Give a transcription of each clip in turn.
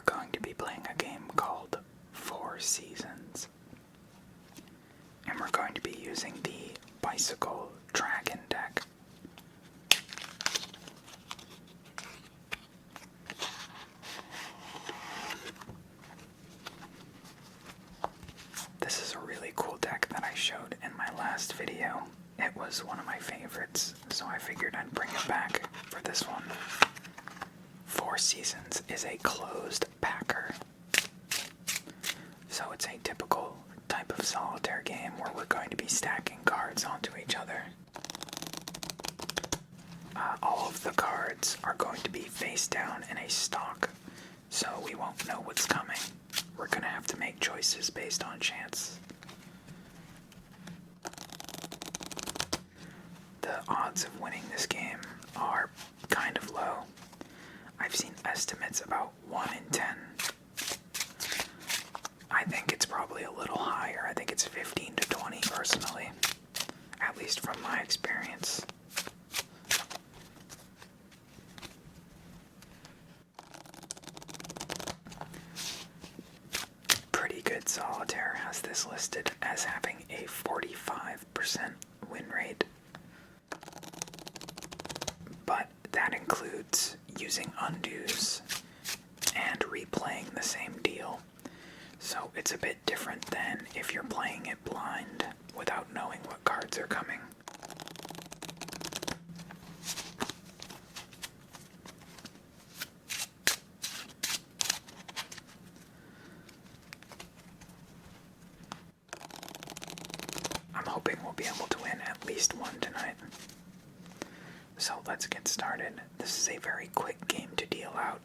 going to be playing a game called Four Seasons. And we're going to be using the Bicycle Dragon deck. This is a really cool deck that I showed in my last video. It was one of my favorites, so I figured I'd bring it back for this one. Four Seasons is a closed packer. So it's a typical type of solitaire game where we're going to be stacking cards onto each other. All of the cards are going to be face down in a stock, so we won't know what's coming. We're going to have to make choices based on chance. The odds of winning this game are kind of low. I've seen estimates about 1 in 10. I think it's probably a little higher. I think it's 15 to 20 personally, at least from my experience. Pretty Good Solitaire has this listed as having a 45% win rate. But that includes using undos and replaying the same deal. So it's a bit different than if you're playing it blind without knowing what cards are coming. I'm hoping we'll be able to win at least one tonight. So let's get started. This is a very quick game to deal out.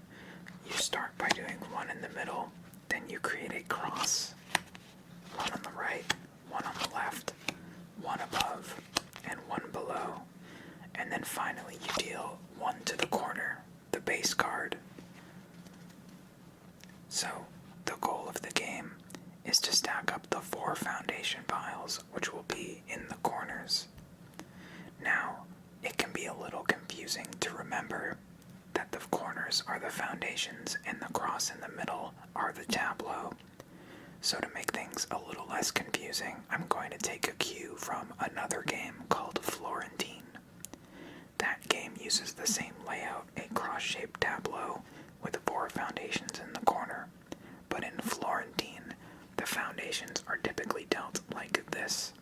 You start by doing one in the middle, then you create a cross. One on the right, one on the left, one above, and one below. And then finally you deal one to the corner, the base card. So the goal of the game is to stack up the 4 foundation piles, which will be in the corners. Now, it can be a little confusing to remember that the corners are the foundations and the cross in the middle are the tableau. So to make things a little less confusing, I'm going to take a cue from another game called Florentine. That game uses the same layout, a cross-shaped tableau with 4 foundations in the corner. But in Florentine, the foundations are typically dealt like this.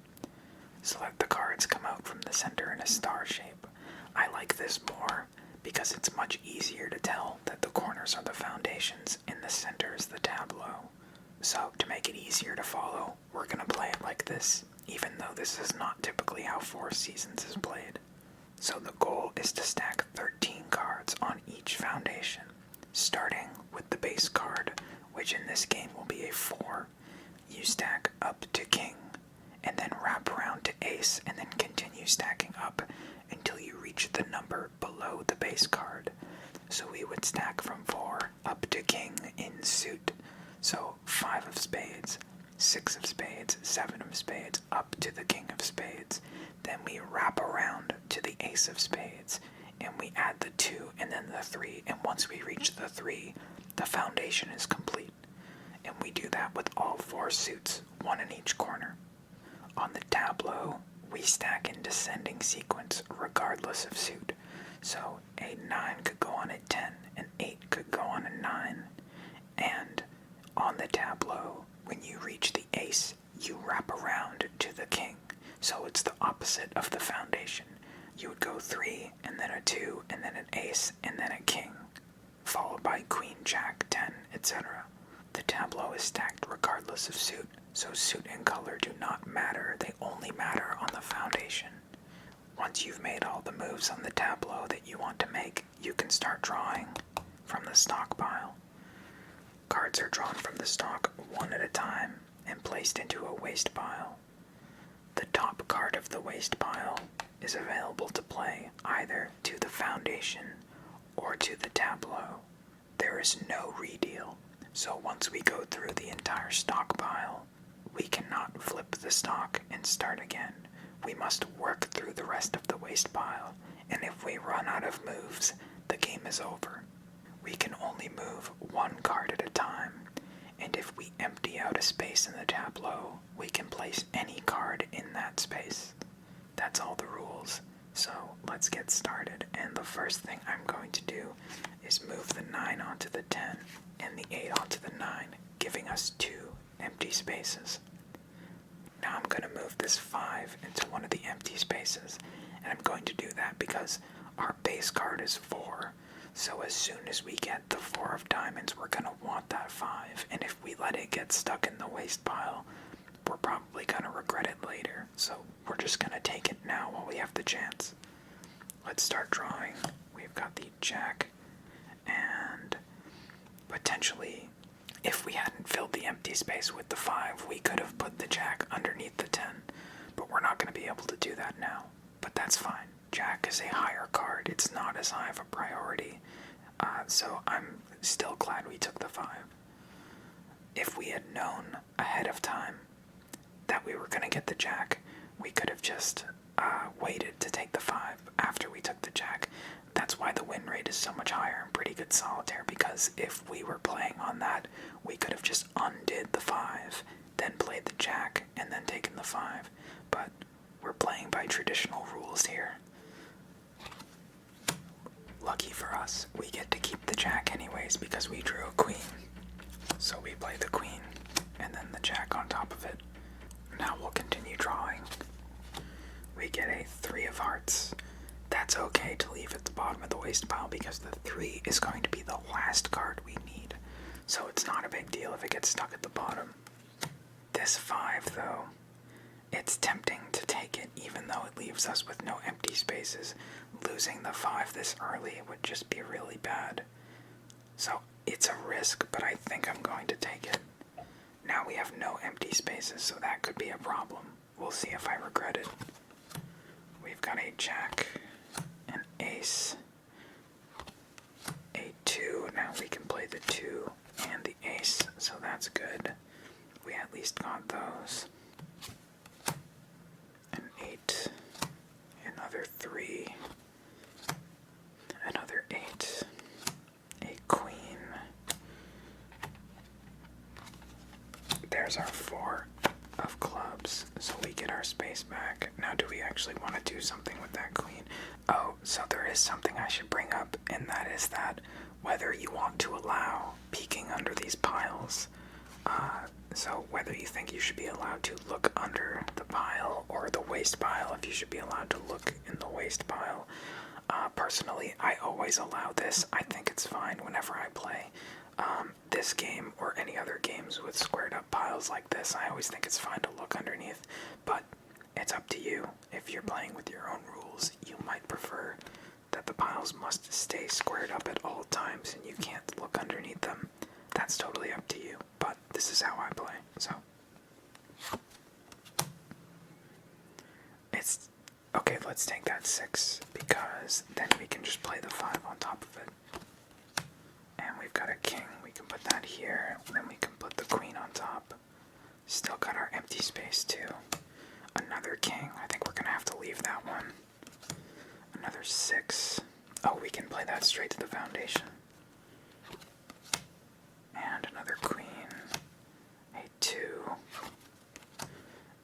So let the cards come out from the center in a star shape. I like this more because it's much easier to tell that the corners are the foundations and the center is the tableau. So to make it easier to follow, we're going to play it like this, even though this is not typically how Four Seasons is played. So the goal is to stack 13 cards on each foundation, starting with the base card, which in this game will be a 4. You stack up to king, and then wrap around to ace, and then continue stacking up until you reach the number below the base card. So we would stack from 4 up to king in suit. So 5 of spades, 6 of spades, 7 of spades, up to the king of spades. Then we wrap around to the ace of spades, and we add the 2 and then the 3, and once we reach the 3, the foundation is complete. And we do that with all 4 suits, 1 in each corner. On the tableau, we stack in descending sequence regardless of suit. So a 9 could go on a 10, an 8 could go on a 9. And on the tableau, when you reach the ace, you wrap around to the king. So it's the opposite of the foundation. You would go 3, and then a 2, and then an ace, and then a king, followed by queen, jack, 10, etc. The tableau is stacked regardless of suit, so suit and color do not matter, they only matter on the foundation. Once you've made all the moves on the tableau that you want to make, you can start drawing from the stockpile. Cards are drawn from the stock one at a time and placed into a waste pile. The top card of the waste pile is available to play either to the foundation or to the tableau. There is no redeal, so once we go through the entire stockpile, we cannot flip the stock and start again. We must work through the rest of the waste pile, and if we run out of moves, the game is over. we can only move one card at a time, and if we empty out a space in the tableau, we can place any card in that space. That's all the rules. So let's get started, and the first thing I'm going to do is move the 9 onto the 10 and the 8 onto the 9, giving us 2 empty spaces. Now I'm going to move this 5 into one of the empty spaces, and I'm going to do that because our base card is 4, so as soon as we get the 4 of diamonds, we're going to want that 5, and if we let it get stuck in the waste pile, we're probably going to regret it later, so we're just going to take it now while we have the chance. Let's start drawing. We've got the jack, and potentially, if we hadn't filled the empty space with the 5, we could have put the jack underneath the 10, but we're not going to be able to do that now. But that's fine. Jack is a higher card. It's not as high of a priority, so I'm still glad we took the 5. If we had known ahead of time that we were going to get the jack, we could have just waited to take the 5 after we took the jack. That's why the win rate is so much higher in Pretty Good Solitaire, because if we were playing on that, we could have just undid the 5, then played the jack, and then taken the 5. But we're playing by traditional rules here. Lucky for us, we get to keep the jack anyways because we drew a queen. So we play the queen, and then the jack on top of it. Now we'll continue drawing. We get a 3 of hearts. That's okay to leave at the bottom of the waste pile because the 3 is going to be the last card we need. So it's not a big deal if it gets stuck at the bottom. This 5 though, it's tempting to take it even though it leaves us with no empty spaces. Losing the 5 this early would just be really bad. So it's a risk, but I think I'm going to take it. Now we have no empty spaces, so that could be a problem. We'll see if I regret it. We've got a jack, an ace, a 2. Now we can play the 2 and the ace, so that's good. We at least got those. An 8, another 3, another 8, a queen. There's our 4 of clubs, so we get our space back. Now do we actually want to do something with that queen? Oh, so there is something I should bring up, and that is that whether you want to allow peeking under these piles, so whether you think you should be allowed to look under the pile or the waste pile, if you should be allowed to look in the waste pile. Personally, I always allow this. I think it's fine whenever I play. This game or any other games with squared up piles like this, I always think it's fine to look underneath, but it's up to you. If you're playing with your own rules, you might prefer that the piles must stay squared up at all times and you can't look underneath them. That's totally up to you, but this is how I play, so. It's, okay, let's take that 6, because then we can just play the 5 on top of it. And we've got a king, we can put that here, and then we can put the queen on top. Still got our empty space too. Another king, I think we're gonna have to leave that one. Another 6. Oh, we can play that straight to the foundation. And another queen. A 2.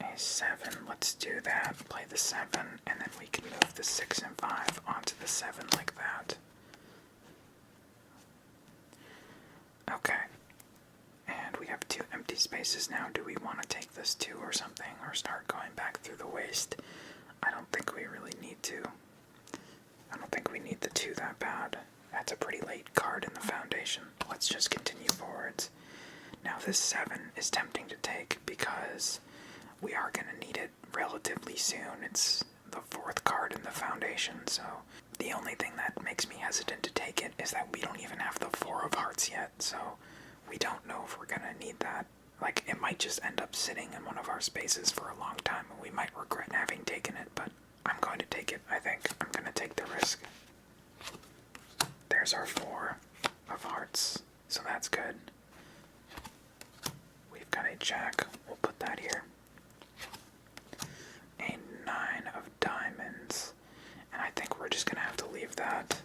A 7, let's do that. Play the 7, and then we can move the 6 and 5 onto the 7 like that. Okay, and we have 2 empty spaces now. Do we want to take this 2 or something, or start going back through the waste? I don't think we really need to. I don't think we need the 2 that bad. That's a pretty late card in the foundation. Let's just continue forwards. Now this 7 is tempting to take because we are going to need it relatively soon. It's the 4th card in the foundation, so the only thing that makes me hesitant to take it is that we don't even have the 4 of hearts yet, so we don't know if we're gonna need that. Like, it might just end up sitting in one of our spaces for a long time, and we might regret having taken it, but I'm going to take it, I think. I'm gonna take the risk. There's our 4 of hearts, so that's good. We've got a jack, we'll put that here. A 9 of diamonds, and I think we're just gonna have to leave that.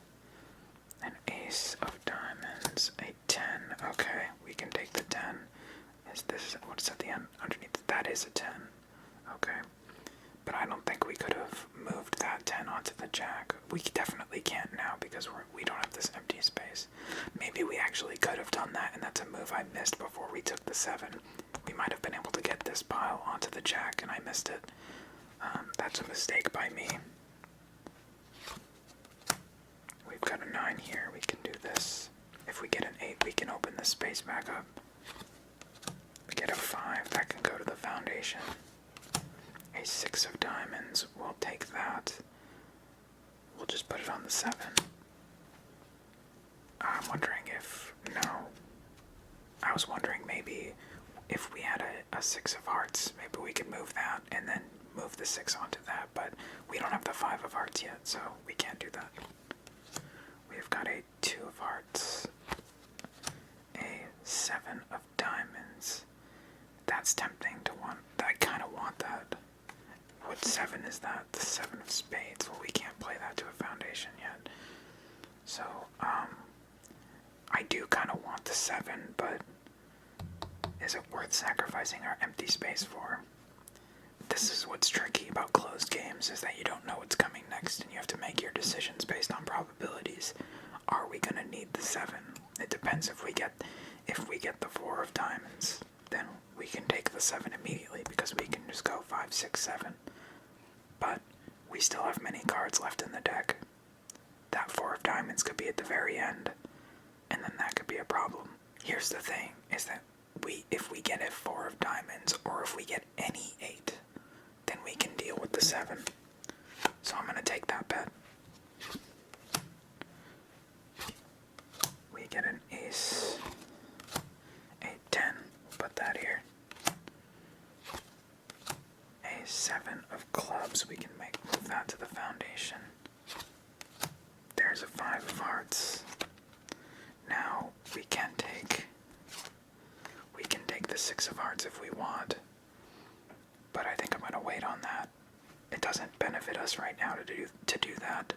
An ace of diamonds. diamonds. A 10. Okay, we can take the 10. Is this what's at the end underneath? That is a 10. Okay. But I don't think we could have moved that 10 onto the jack. We definitely can't now because we don't have this empty space. Maybe we actually could have done that, and that's a move I missed before we took the 7. We might have been able to get this pile onto the jack, and I missed it. That's a mistake by me. We've got a 9 here. We can do this. If we get an 8, we can open this space back up. We get a 5. That can go to the foundation. A 6 of diamonds. We'll take that. We'll just put it on the 7. I'm wondering if... No. I was wondering maybe if we had a 6 of hearts, maybe we could move that and then move the 6 onto that, but we don't have the 5 of hearts yet, so we can't do that. We've got a 2 of hearts, a 7 of diamonds. That's tempting to want. I kind of want that. What 7 is that? The 7 of spades. Well, we can't play that to a foundation yet. So, I do kind of want the 7, but is it worth sacrificing our empty space for? This is what's tricky about closed games, is that you don't know what's coming next, and you have to make your decisions based on probabilities. Are we going to need the 7? It depends if we get the 4 of diamonds, then we can take the 7 immediately, because we can just go 5, 6, 7. But we still have many cards left in the deck. That 4 of diamonds could be at the very end, and then that could be a problem. Here's the thing, is that if we get a 4 of diamonds, or if we get any 8, then we can deal with the 7. So I'm going to take that bet. We get an ace, a 10, put that here. A 7 of clubs, we can move that to the foundation. There's a 5 of hearts. Now we can take the 6 of hearts if we want, but I think I'm going to wait on that. It doesn't benefit us right now to do that.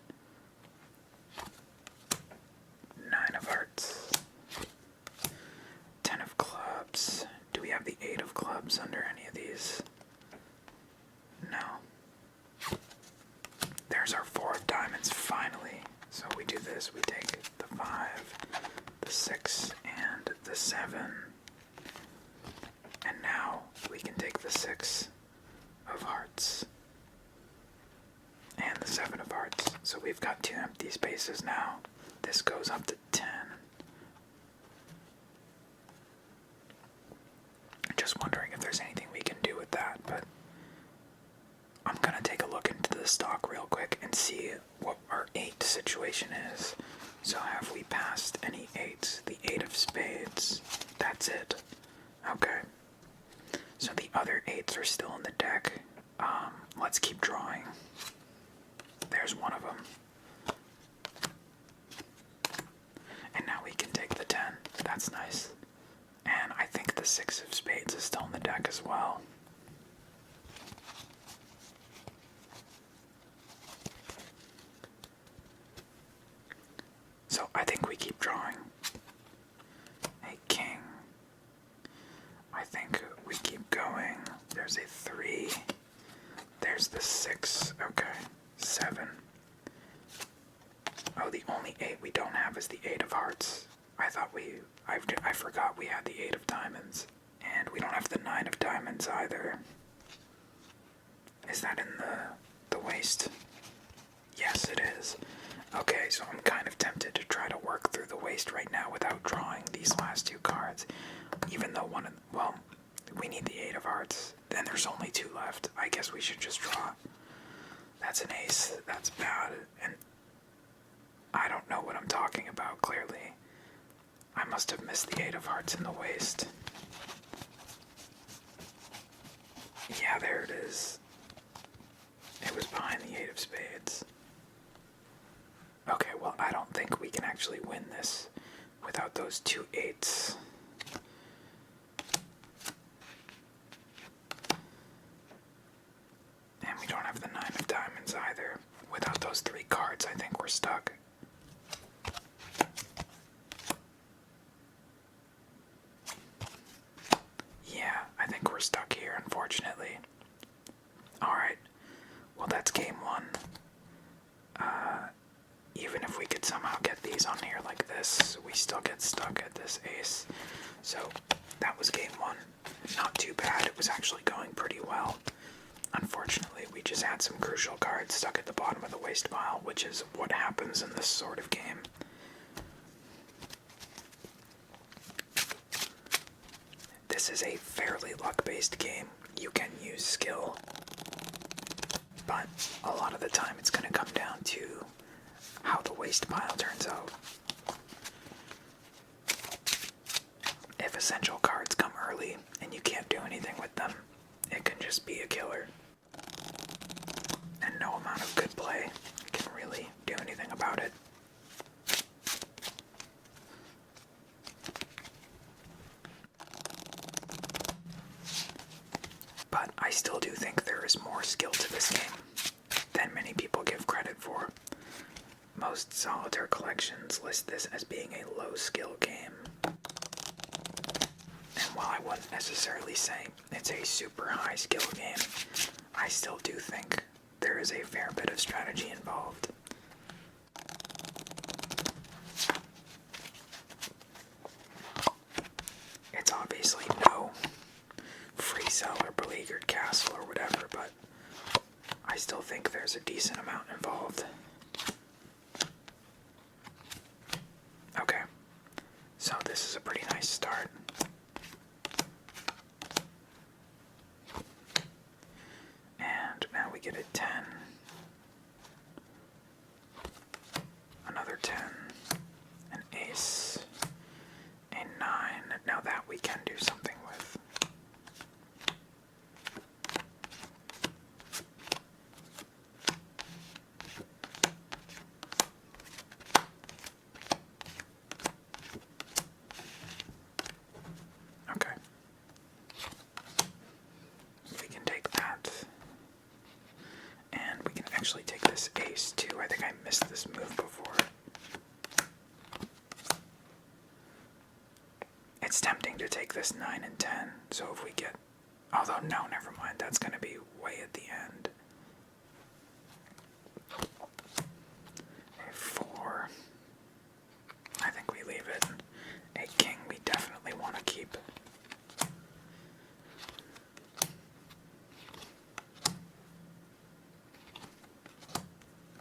9 of hearts, 10 of clubs. Do we have the 8 of clubs under any of these? No. There's our 4 of diamonds finally. So we do this, we take the 5, the 6, and the 7. And now we can take the 6 of hearts and the 7 of hearts. So we've got 2 empty spaces now. This goes up to 10. Just wondering if there's anything we can do with that, but I'm going to take a look into the stock real quick and see what our 8 situation is. So have we passed any 8s? The 8 of spades. That's it. Okay. So the other 8s are still in the deck. Let's keep drawing. There's one of them. And now we can take the 10. That's nice. And I think the 6 of spades is still in the deck as well. So I think we keep drawing. A king. I think we keep going. There's a 3. There's the 6. Okay. 7. Oh, the only 8 we don't have is the 8 of hearts. I forgot we had the 8 of diamonds. And we don't have the 9 of diamonds either. Is that in the waste? Yes, it is. Okay, so I'm kind of tempted to try to work through the waste right now without drawing these last 2 cards. Even though we need the 8 of hearts. Then there's only 2 left. I guess we should just draw. That's an ace. That's bad. And I don't know what I'm talking about, clearly. I must have missed the 8 of hearts in the waste. Yeah, there it is. It was behind the 8 of spades. Okay, well, I don't think we can actually win this without those 2 8s. And we don't have the 9 of diamonds either. Without those 3 cards, I think we're stuck. somehow get these on here like this, we still get stuck at this ace. So that was game one. Not too bad. It was actually going pretty well. Unfortunately, we just had some crucial cards stuck at the bottom of the waste pile, which is what happens in this sort of game. This is a fairly luck-based game. You can use skill, but a lot of the time it's going to come down to how the waste pile turns out. If essential cards come early and you can't do anything with them, it can just be a killer. And no amount of good play can really do anything about it. But I still do think there is more skill to this game than many people give credit for. Most solitaire collections list this as being a low skill game. And while I wouldn't necessarily say it's a super high skill game, I still do think there is a fair bit of strategy involved. It's obviously no free cell or beleaguered castle or whatever, but I still think there's a decent amount involved. Okay, so this is a pretty nice start. And now we get a 10. Another 10. An ace. A 9. Now that we can do something with. Okay. We can take that. And we can actually take this ace too. I think I missed this move before. It's tempting to take this 9 and 10. So if we get... Although, no, never mind. That's going to be way at the end. A 4. I think we leave it. A king we definitely want to keep.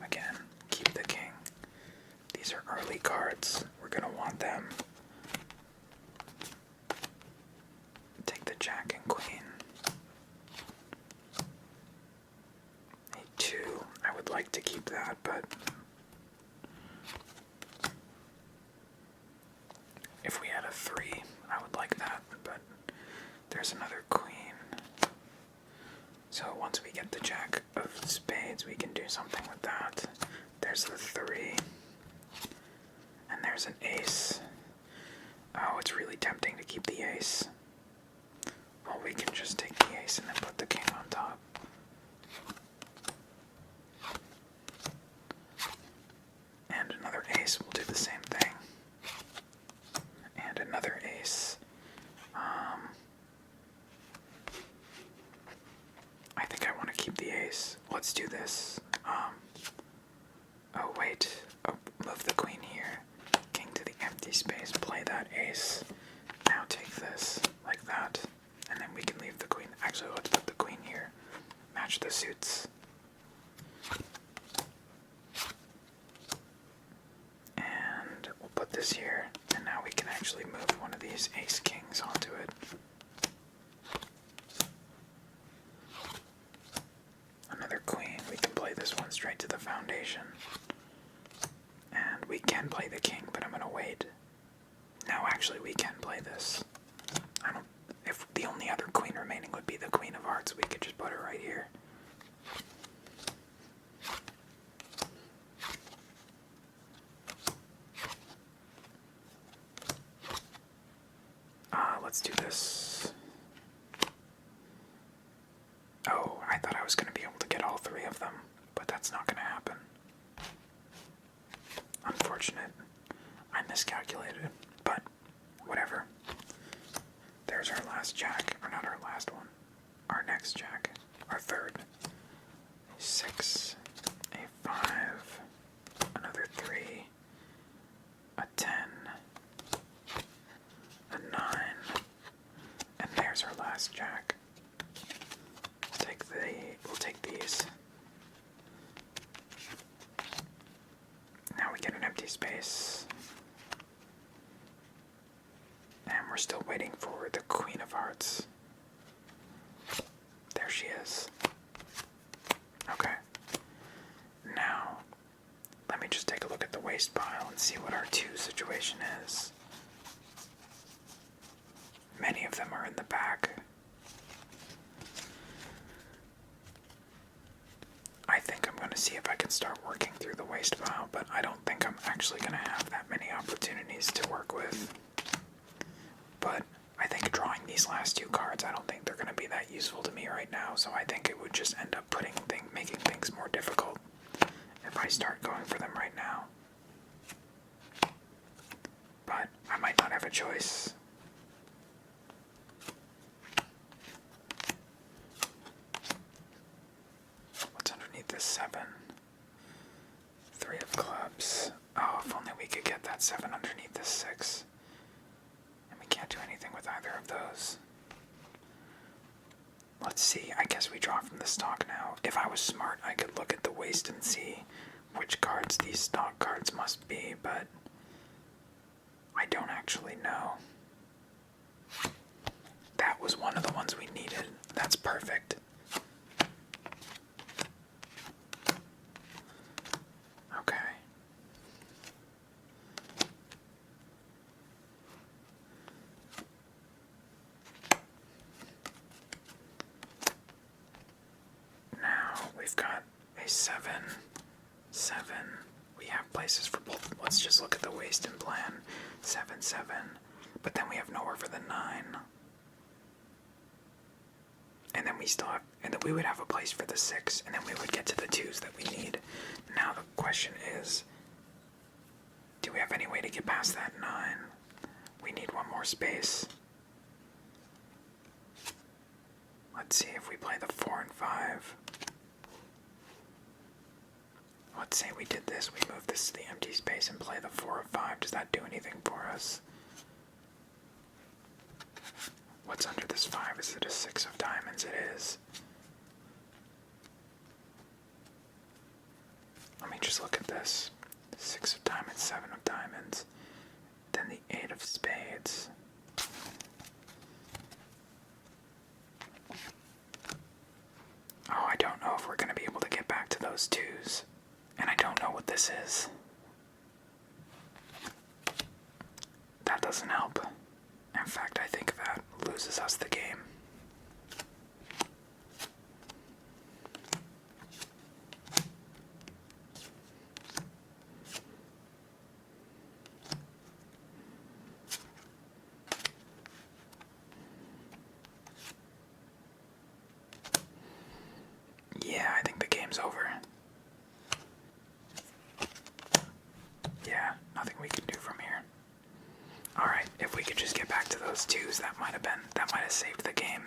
Again, keep the king. These are early cards. We're going to want them. Take the jack and queen. A 2. I would like to keep that, but if we had a 3, I would like that, but there's another queen. So once we get the jack of spades, we can do something with that. There's the 3. And there's an ace. Oh, it's really tempting to keep the ace. Well, we can just take the ace and then put the king on top. And another ace will do the same thing. And another ace. I think I want to keep the ace. Let's do this. Oh wait. Oh, move the queen here. King to the empty space. Play that ace. Now take this like that. And then we can leave the queen. Actually, let's put the queen here. Match the suits. And we'll put this here. And now we can actually move one of these ace kings onto it. Another queen. We can play this one straight to the foundation. And we can play the king, but I'm going to wait. No, actually, we can play this. If the only other queen remaining would be the queen of hearts, we could just put her right here. Let's do this. Oh, I thought I was going to be able to get all 3 of them, but that's not going to happen. Unfortunate. I miscalculated, but whatever. There's our last jack, or not our last one. Our next jack, our third. A 6, a 5, another 3, pass jack. We'll take these. Now we get an empty space. And we're still waiting for the Queen of Hearts. There she is. Okay. Now, let me just take a look at the waste pile and see what our 2 situation is. Many of them are in the back. I think I'm going to see if I can start working through the waste pile, but I don't think I'm actually going to have that many opportunities to work with. But I think drawing these last 2 cards, I don't think they're going to be that useful to me right now, so I think it would just end up making things more difficult if I start going for them right now. But I might not have a choice. What's underneath this 7? 3 of clubs. Oh, if only we could get that 7 underneath this 6. And we can't do anything with either of those. Let's see, I guess we draw from the stock now. If I was smart, I could look at the waste and see which cards these stock cards must be, but I don't actually know. That was one of the ones we needed. That's perfect. Okay. Now we've got a 7, 7. We have places for both. Let's just look at the waste and plan. 7, 7. But then we have nowhere for the 9. And then we would have a place for the 6, and then we would get to the 2s that we need. Now the question is, do we have any way to get past that 9? We need one more space. Let's see if we play the 4 and 5. Let's say we did this, we move this to the empty space and play the 4 of 5. Does that do anything for us? What's under this 5? Is it a 6 of diamonds? It is. Let me just look at this. 6 of diamonds, 7 of diamonds. Then the 8 of spades. Oh, I don't know if we're going to be able to get back to those 2s. And I don't know what this is. That doesn't help. In fact, I think that loses us the game. Yeah, I think the game's over. Yeah, nothing we can do from here. Alright, if we could just get back to those 2s, that might have saved the game.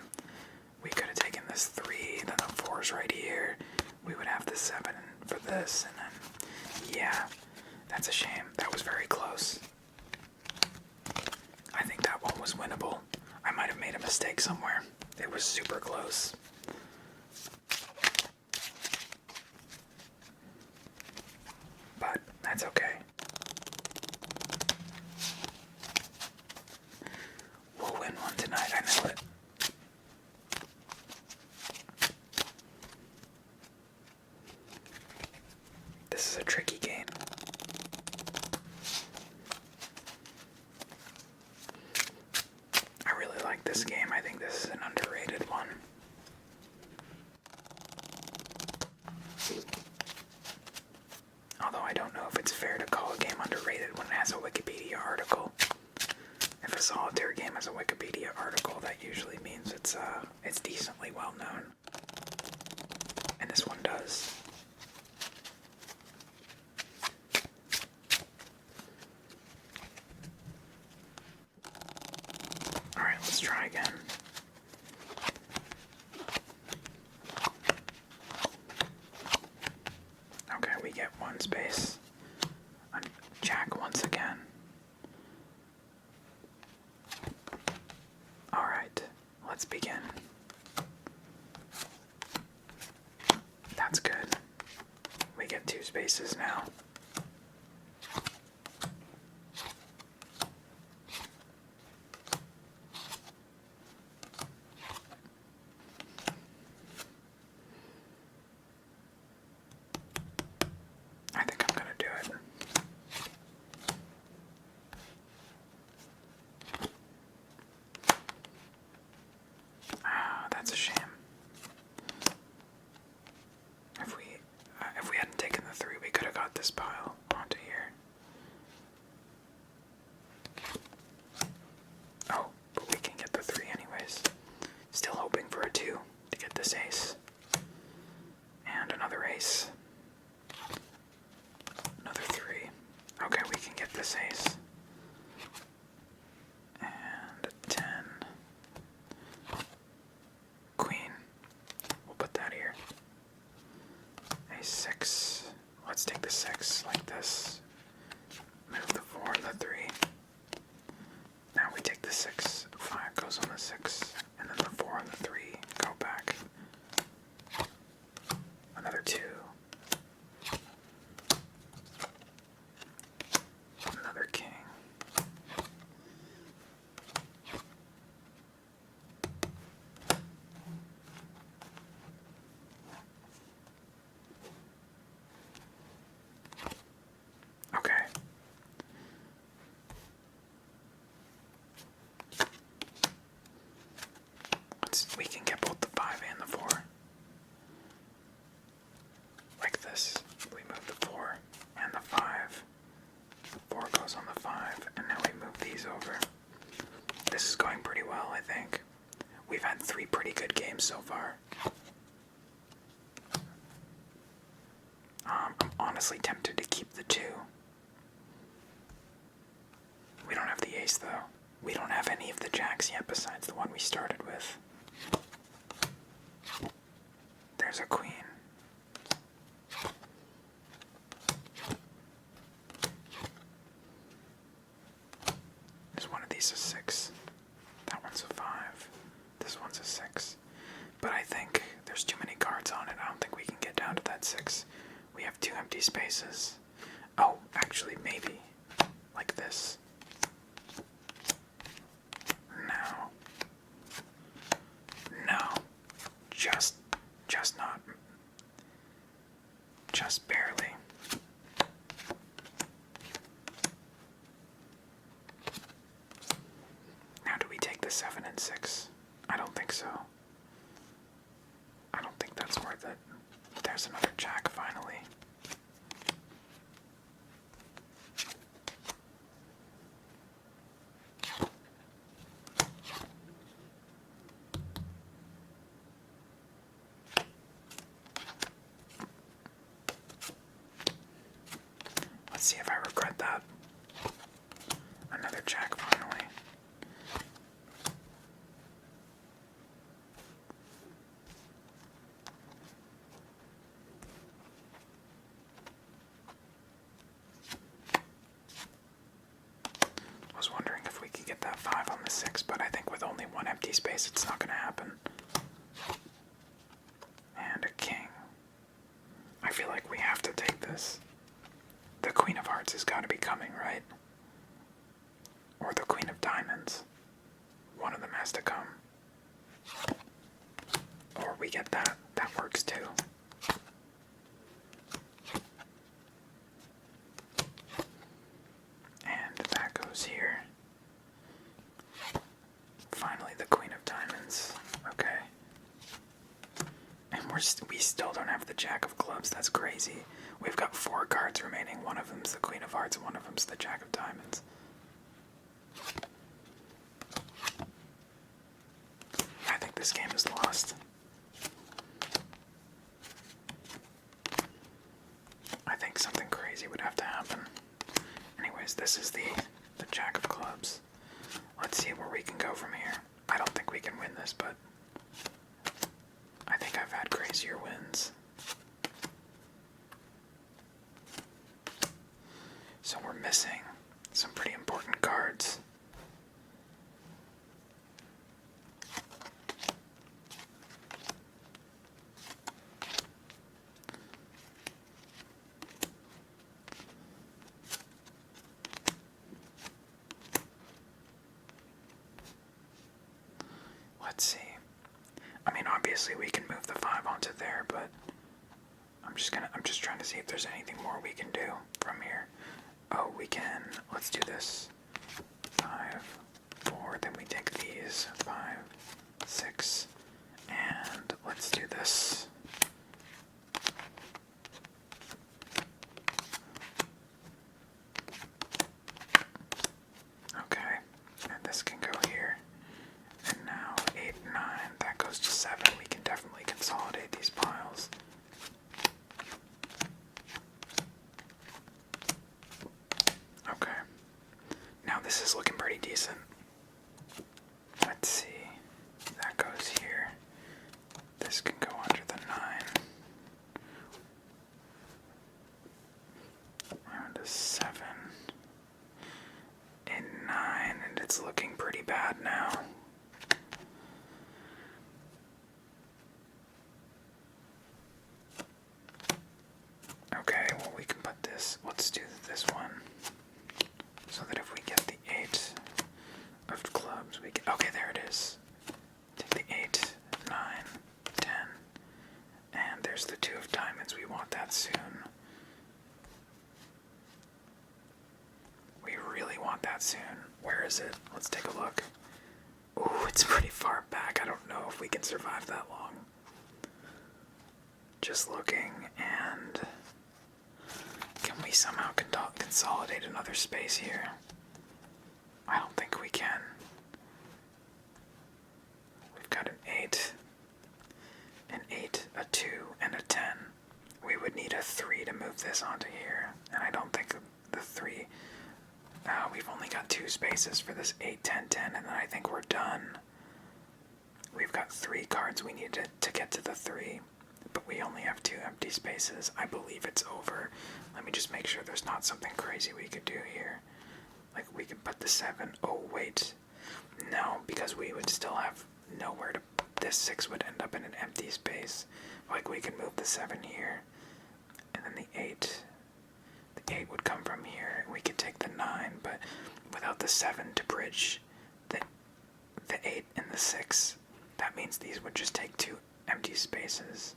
We could have taken this 3, then the 4's right here. We would have the 7 for this, and then, yeah, that's a shame. That was very close. I think that one was winnable. I might have made a mistake somewhere. It was super close. But that's okay. We'll win one tonight, I know it. This is a tricky game. I really like this game. I think this is an underrated one. Although I don't know if it's fair to call a game underrated when it has a Wikipedia article. If a solitaire game has a Wikipedia article, that usually means it's decently well known. And this one does. Alright, let's try again. Okay, we get one space. Jack once again. Alright, let's begin. we can get this ace. And a 10. Queen. We'll put that here. A 6. Let's take the 6 like this. Move the 4 and the 3. Now we take the 6. 5 goes on the 6. And then the 4 and the 3 go back. Another 2. Another king. Okay. We can get both the 5 and the 4. Like this. We move the 4 and the 5. 4 goes on the 5, and now we move these over. This is going pretty well, I think. We've had 3 pretty good games so far. I'm honestly tempted to keep the 2. We don't have the ace, though. We don't have any of the jacks yet besides the one we started with. There's a queen. There's one of these a 6. That one's a 5. This one's a 6. But I think there's too many cards on it. I don't think we can get down to that 6. We have 2 empty spaces. Oh, actually, maybe. Like this. No. No. Just not. Just barely. Now do we take the 7 and 6? I don't think so. I don't think that's worth it. There's another jack finally. Let's see if I regret that. Another jack finally. I was wondering if we could get that 5 on the 6, but I think with only 1 empty space it's not going to happen. And a king. I feel like we have to take this. The Queen of Hearts has got to be coming, right? Or the Queen of Diamonds. One of them has to come. Or we get that. That works too. And that goes here. Finally, the Queen of Diamonds. Okay. And we still don't have the Jack of Clubs. That's crazy. We've got 4 cards remaining. One of them's the Queen of Hearts and one of them's the Jack of Diamonds. I think this game is lost. I think something crazy would have to happen. Anyways, this is the Jack of Clubs. Let's see where we can go from here. I don't think we can win this, but I think I've had crazier wins. So we're missing some pretty important cards. Let's see. I mean, obviously we can move the 5 onto there, but I'm just trying to see if there's anything more we can do from here. Oh, we can. Let's do this. 5, 4, then we take these. 5, 6, and let's do this. Okay, and this can go here. And now 8, 9, that goes to 7. We can definitely consolidate these piles. decent. Let's see. That goes here. This can go under the 9. And a 7. And 9, and it's looking pretty bad now. Okay, well we can put this, let's do this one. So that if we get the 8 of clubs, we get, okay, there it is. Take the 8, 9, 10, and there's the 2 of diamonds. We want that soon. We really want that soon. Where is it? Let's take a look. Ooh, it's pretty far back. I don't know if we can survive that long. Just looking, and can we somehow consolidate another space here? I don't think we can. We've got an 8, an 8, a 2, and a 10. We would need a 3 to move this onto here, and I don't think the 3... we've only got 2 spaces for this 8, 10, 10, and then I think we're done. We've got 3 cards we need to get to the 3, but we only have 2 empty spaces. I believe it's over. Let me just make sure there's not something crazy we could do here. Like, we could put the 7. Oh, wait. No, because we would still have nowhere to... This 6 would end up in an empty space. Like, we could move the 7 here, and then the 8... The 8 would come from here, and we could take the 9, but without the 7 to bridge the 8 and the 6, that means these would just take 2 empty spaces.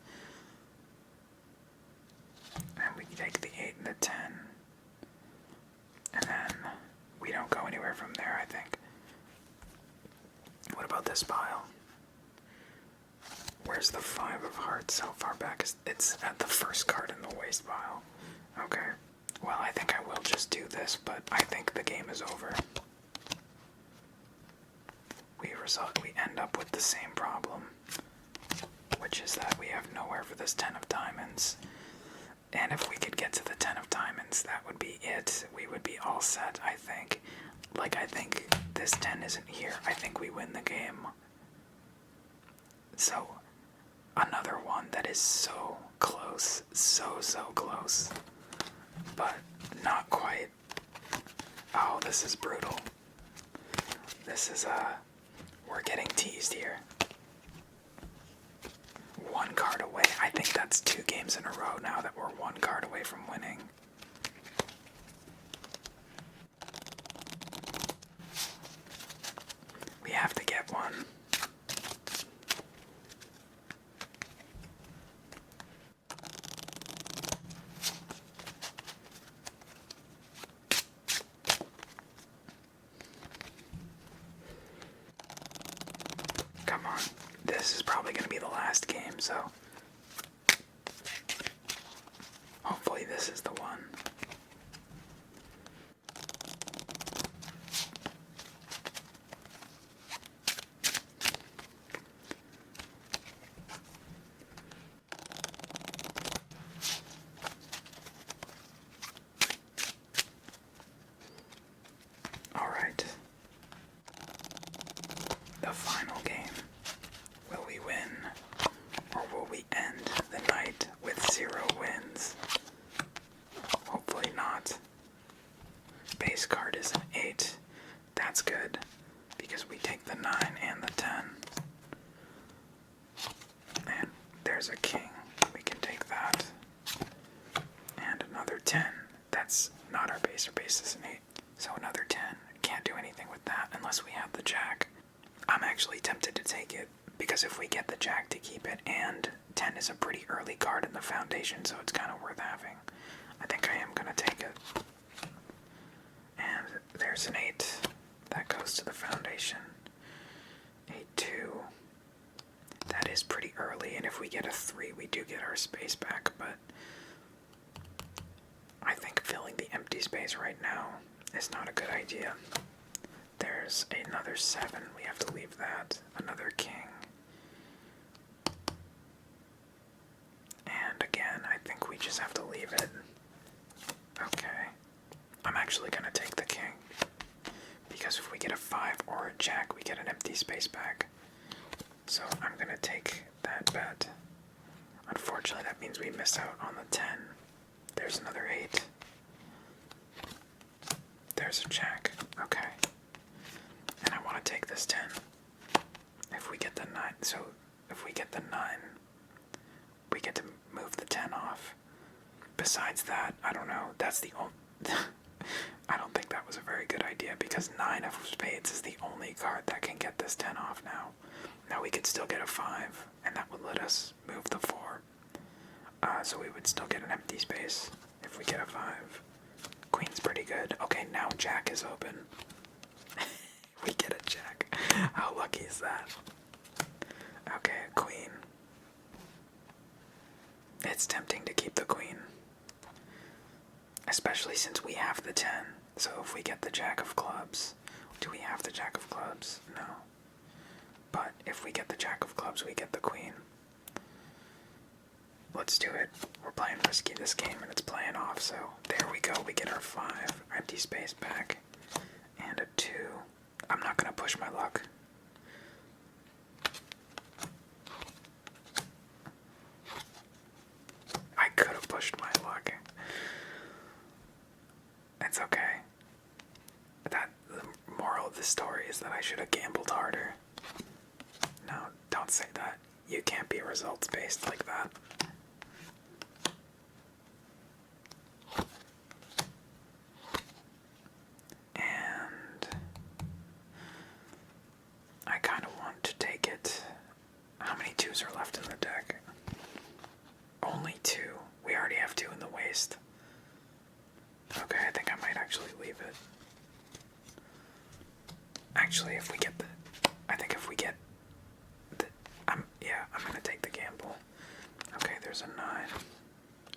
And we can take the 8 and the 10, and then we don't go anywhere from there, I think. What about this pile? Where's the 5 of hearts? How far back is it's at the first card in the waste pile? Okay. Well, I think I will just do this, but I think the game is over. We end up with the same problem, which is that we have nowhere for this 10 of diamonds. And if we could get to the 10 of diamonds, that would be it. We would be all set, I think. Like, I think this 10 isn't here. I think we win the game. So, another one that is so close. So close. But not quite. Oh, this is brutal. This is, we're getting teased here. 1 card away. I think that's 2 games in a row now that we're 1 card away from winning. We have to get one. Come on. This is probably going to be the last game, so hopefully this is the one. All right. The final game. Will we win, or will we end the night with 0 wins? Hopefully not. Base card is an 8. That's good, because we take the 9 and the 10. And there's a king. We can take that. And another 10. That's not our base. Our base is an 8. So another 10. Can't do anything with that unless we have the jack. I'm actually tempted to take it, because if we get the jack to keep it, and 10 is a pretty early card in the foundation, so it's kind of worth having. I think I am going to take it. And there's an 8. That goes to the foundation. 8-2. That is pretty early, and if we get a 3, we do get our space back, but I think filling the empty space right now is not a good idea. There's another 7. We have to leave that. Another king. And again, I think we just have to leave it. Okay. I'm actually going to take the king. Because if we get a jack, we get an empty space back. So I'm going to take that bet. Unfortunately, that means we miss out on the 10. There's another 8. There's a jack. Okay. And I want to take this 10. If we get the 9, so if we get the 9, we get to move the 10 off. Besides that, I don't know. That's the only... I don't think that was a very good idea because 9 of spades is the only card that can get this 10 off now. Now we could still get a 5, and that would let us move the 4. So we would still get an empty space if we get a 5. Queen's pretty good. Okay, now jack is open. We get a jack. How lucky is that? Okay, a queen. It's tempting to keep the queen. Especially since we have the 10. So if we get the jack of clubs... Do we have the jack of clubs? No. But if we get the jack of clubs, we get the queen. Let's do it. We're playing risky this game and it's playing off, so there we go. We get our 5. Empty space back. And a 2. I'm not going to push my luck. I could have pushed my luck. It's okay. The moral of the story is that I should have gambled harder. No, don't say that. You can't be results based like that. And I kind of want to take it. How many 2s are left in the deck? Only 2. We already have 2 in the waist. Okay, I think I might actually leave it. Actually, if we get the... I think if we get the... yeah, I'm gonna take the gamble. Okay, there's a 9.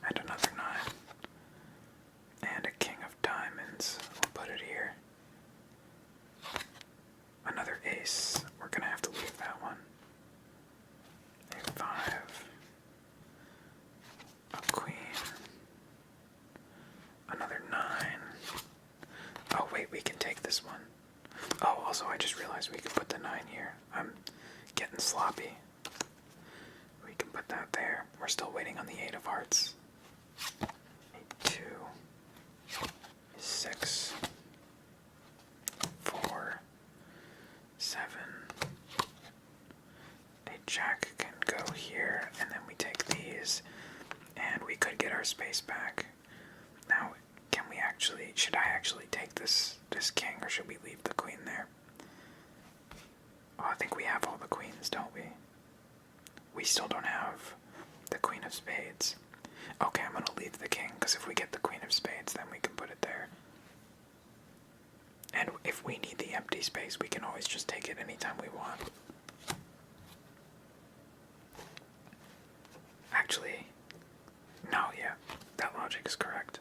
And another 9. And a king of diamonds. We'll put it here. Another ace. We're gonna have to leave that one. A 5. A queen. Another 9. Oh wait, we can take this one. Oh, also I just realized we can put the 9 here. I'm getting sloppy. We can put that there. We're still waiting on the 8 of hearts. 8, 2, 6, 4, 7. A jack can go here, and then we take these, and we could get our space back. Now, can we actually, should I actually take this king, or should we leave the queen there? Oh, I think we have all the queens, don't we? We still don't have the queen of spades. Okay, I'm gonna leave the king, because if we get the queen of spades, then we can put it there. And if we need the empty space, we can always just take it anytime we want. Actually, no, yeah, that logic is correct.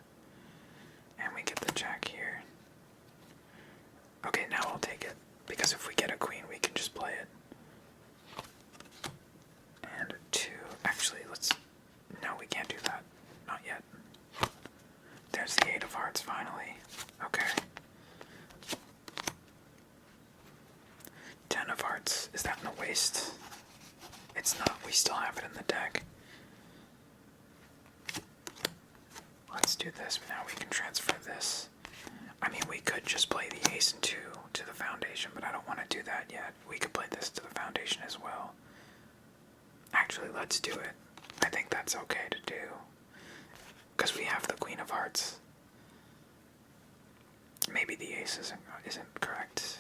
And we get the jack here. Okay, now I'll take it, because if we get a queen, we can just play it. And a 2. Actually, let's... No, we can't do that. Not yet. There's the 8 of hearts, finally. Okay. 10 of hearts. Is that in the waist? It's not. We still have it in the deck. Let's do this. Now we can transfer this. I mean, we could just play the ace and 2 to the foundation, but I don't want to do that yet. We could play this to the foundation as well. Actually, let's do it. I think that's okay to do. Because we have the queen of hearts. Maybe the ace isn't correct.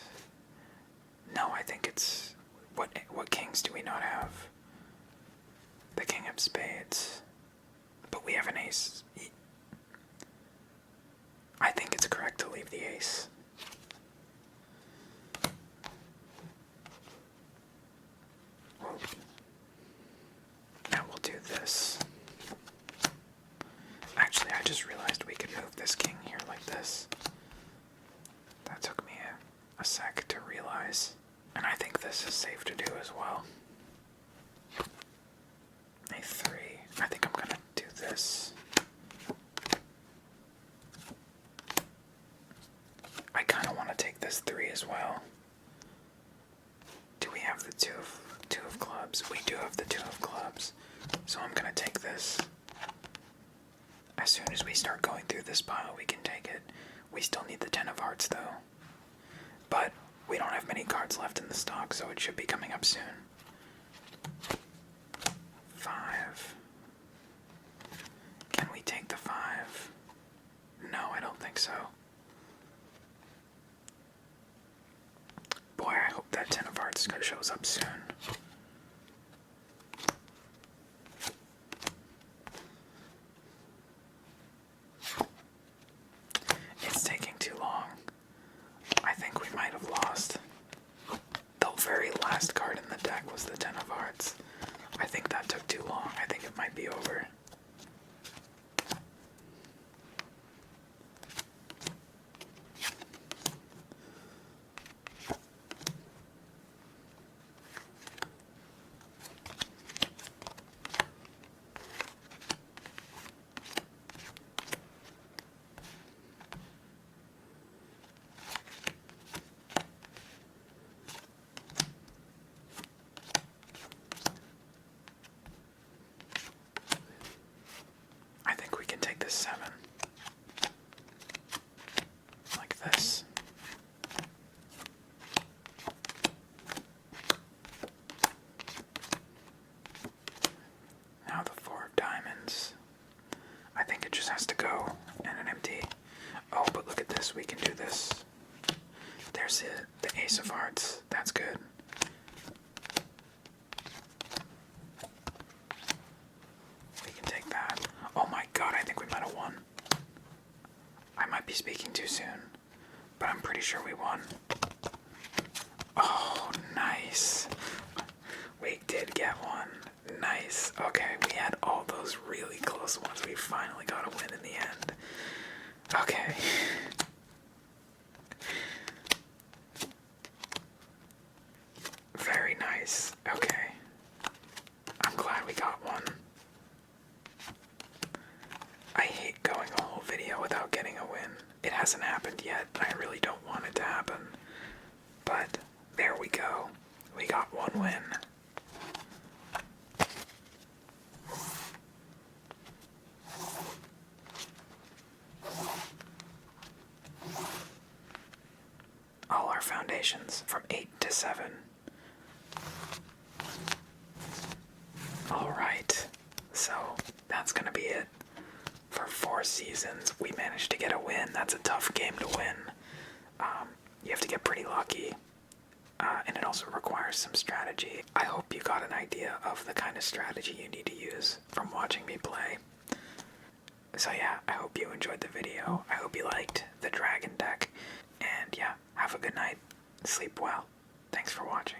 No, I think it's... What kings do we not have? The king of spades. But we have an ace. I think it's correct to leave the ace. Well, now we'll do this. Actually, I just realized we could move this king here like this. That took me a sec to realize. And I think this is safe to do as well. A 3. I think I'm gonna do this. I kind of want to take this 3 as well. have the two of clubs. We do have the 2 of clubs. So I'm gonna take this. As soon as we start going through this pile, we can take it. We still need the 10 of hearts though. But we don't have many cards left in the stock, so it should be coming up soon. 5. Can we take the 5? No, I don't think so. Boy, I hope that 10 of hearts shows up soon. It's taking too long. I think we might have lost. The very last card in the deck was the 10 of hearts. I think that took too long. I think it might be over. I think we can take this 7. Like this. Now the 4 of diamonds. I think it just has to go and an empty. Oh, but look at this. We can do this. There's it. The ace of hearts. That's good. We can take that. Oh my god, I think we might have won. I might be speaking too soon, but I'm pretty sure we won. Oh, nice. We did get one. Nice. Okay, we had all those really close ones. We finally got a win in the end. Okay. Very nice. Okay. I'm glad we got one. I hate going a whole video without getting a win. It hasn't happened yet. I really don't want it to happen. But there we go. We got one win. All our foundations from 8 to 7. Alright, so that's gonna be it. For 4 seasons, we managed to get a win. That's a tough game to win. You have to get pretty lucky. And it also requires some strategy. I hope you got an idea of the kind of strategy you need to use from watching me play. So yeah, I hope you enjoyed the video. I hope you liked the dragon deck. And yeah, have a good night. Sleep well. Thanks for watching.